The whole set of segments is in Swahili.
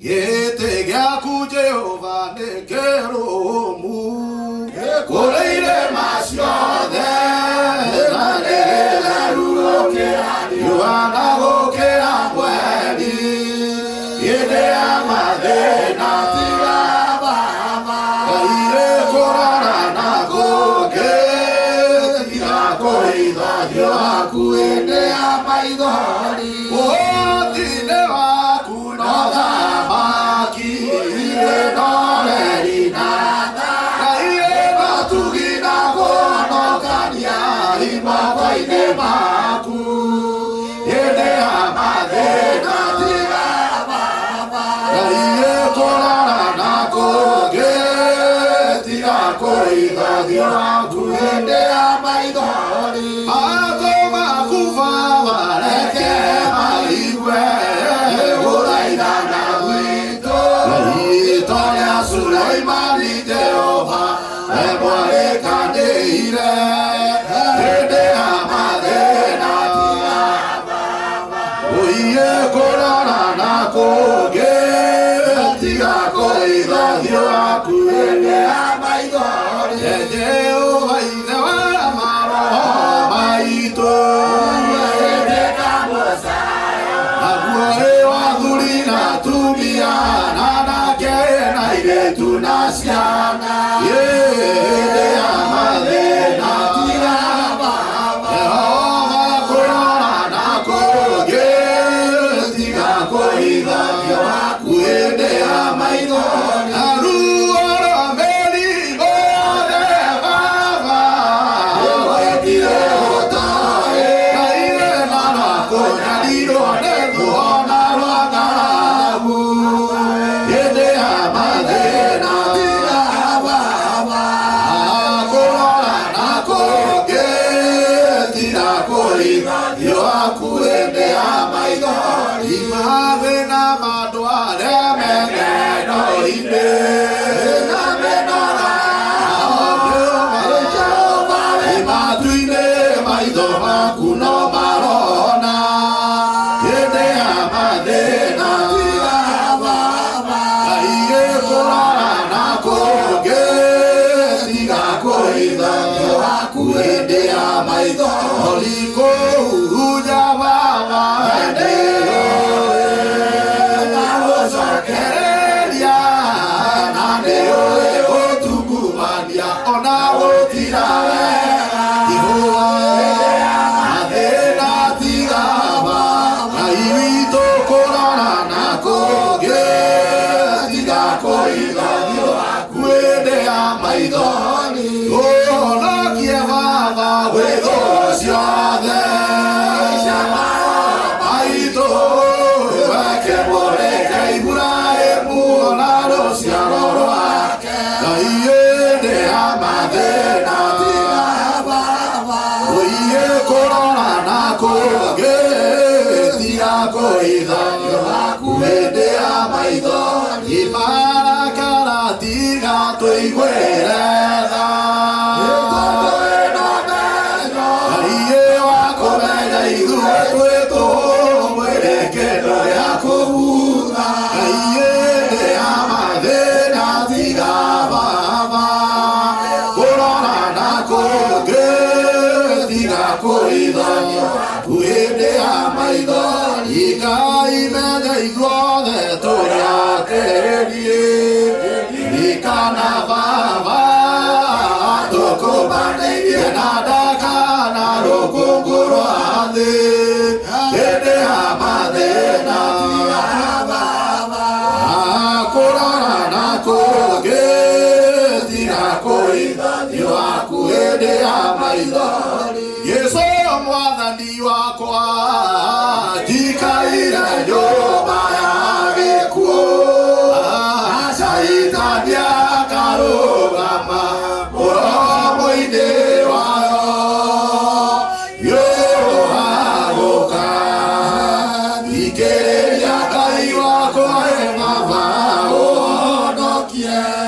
Yete gyaku Jehova nekero mu Koleire masiode Nanegela rurokera Yohana gokera mweni Yede amade natira baba Kaire korana nakoge Tira koida Yohaku ende amaidori Otine waku noda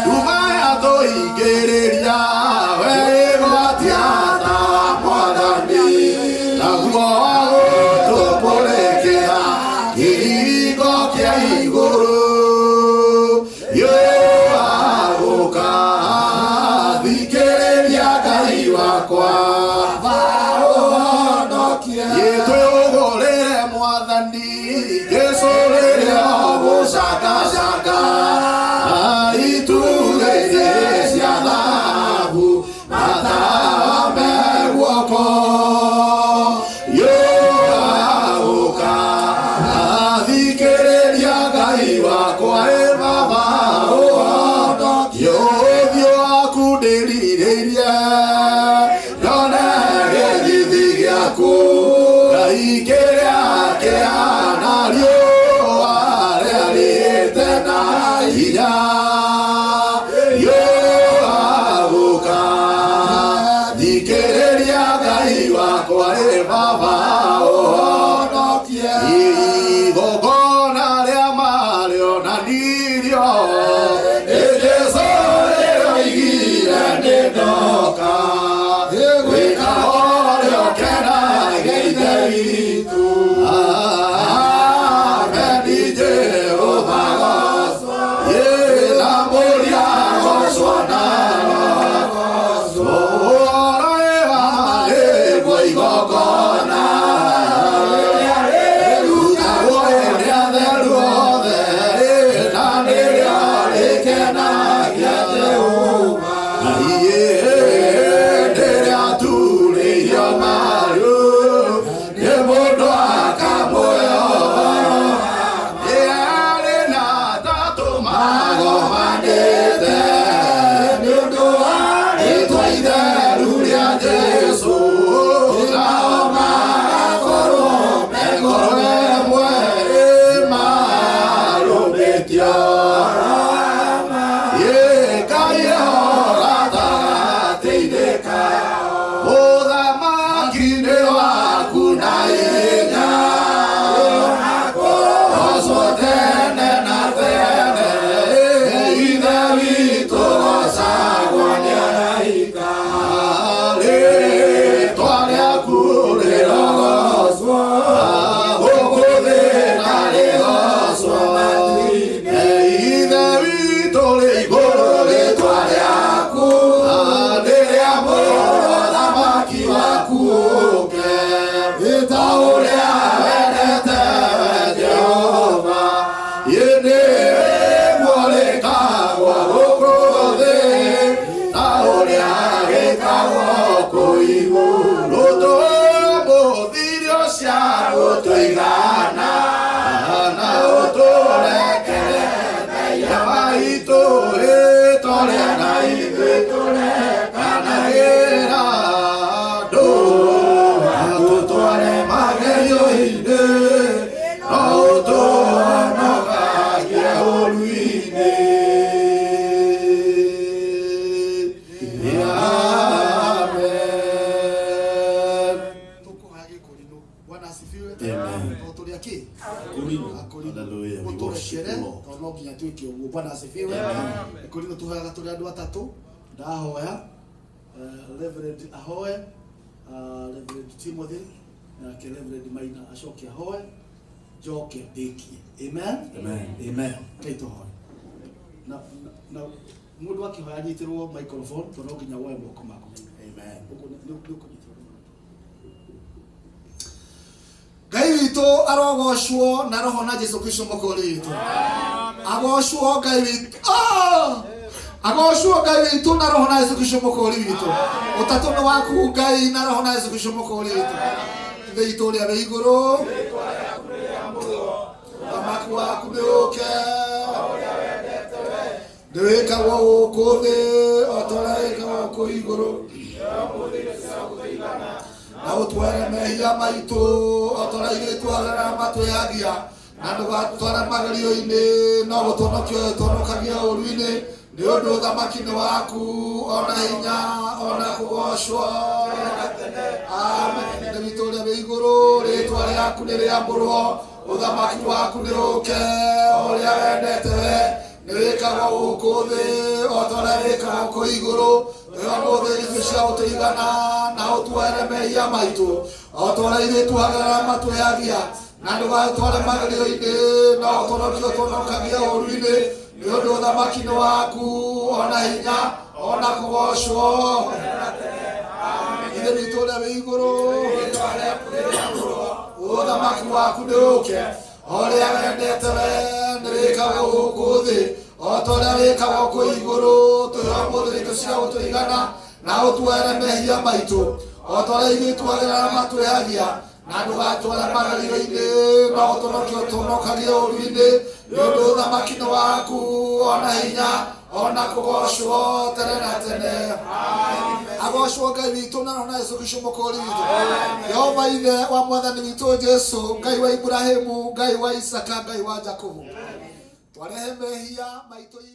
Umaya to igereria, we go atiata. Nanirio Ejeso Ero Igira Nedoka Weka Oreo Kena Geide Vitu Menije Obagos Ye Namoria Oswana Ora Eva Male Boigogona Bwana asifiwe. Korinto tuhaga tuli andu atatu ndahoya Reverend ahoe Reverend Timothy na Reverend Maina acoke ahoe joke ndiki. Amen. Amen. Kaito hoya na mundu akihoya nyitirwo microphone tono nginya woe moko mako. Amen. Uko nyitirwo Ngai witũ arogocwo na roho na Jesu Kristo mũkũri witũ. Agocwo Ngai witũ. Agocwo Ngai witũ na roho na Jesu Kristo mũkũri witũ. Ũtatũ nĩ waku Ngai na roho na Jesu Kristo mũkũri witũ. Ithe witũ ũrĩa wĩ igũrũ. Thamaki waku nĩ ũke. Ndĩwĩkagwo gũkũ thĩ o ta ũrĩa wĩkagwo kũu igũrũ. Na utware mehia maitu otora iritu agara matweyagia na ndugatwara magerio-ini no gutonokio tonokagia uruini ni undu thamaki-ini waku ona hinya ona kugocwo amen. Nĩ witũ ũrĩa wĩ igũrũ rĩtwa rĩaku nĩ rĩamũrwo ũthamaki waku nĩ ũke ũrĩa wendete we nĩ wĩkagwo gũkũ thĩ o ta ũrĩa wĩkagwo kũu igũrũ. Ũmũthĩ ithuĩ cia gũtũigana na ũtuere mehia maitũ o ta ũrĩa airĩtu hagarara matweyagia na ndũgatware magerio-ini no ũtũnokio ũtũnokagia ũru-ini nĩ ũndũ ũthamaki-ini waku ona hinya ona kũgocwo. Ithe witũ ũrĩa wĩ igũrũ ũthamaki waku nĩ ũke ũrĩa wendete we nĩ wĩkagwo gũkũ thĩ o ta ũrĩa wĩkagwo kũu igũrũ. Ũmũthĩ ithuĩ cia gũtũigana na ũtuere mehia maitũ o ta ũrĩa airĩtu hagarara matweyagia na ndũgatware magerio-ini no ũtũnokie ũtũnokagia ũru-ini nĩ ũndũ ũthamaki-ini waku ona hinya ona kũgocwo tene na tene. Agocwo Ngai witũ na roho na Jesu Kristo mũkũri witũ. Jehova ithe wa mwathani witũ Jesu, Ngai wa Ibrahimu, Ngai wa Isaka, Ngai wa Jakubu, twarehe mehia maitũ ithuĩ.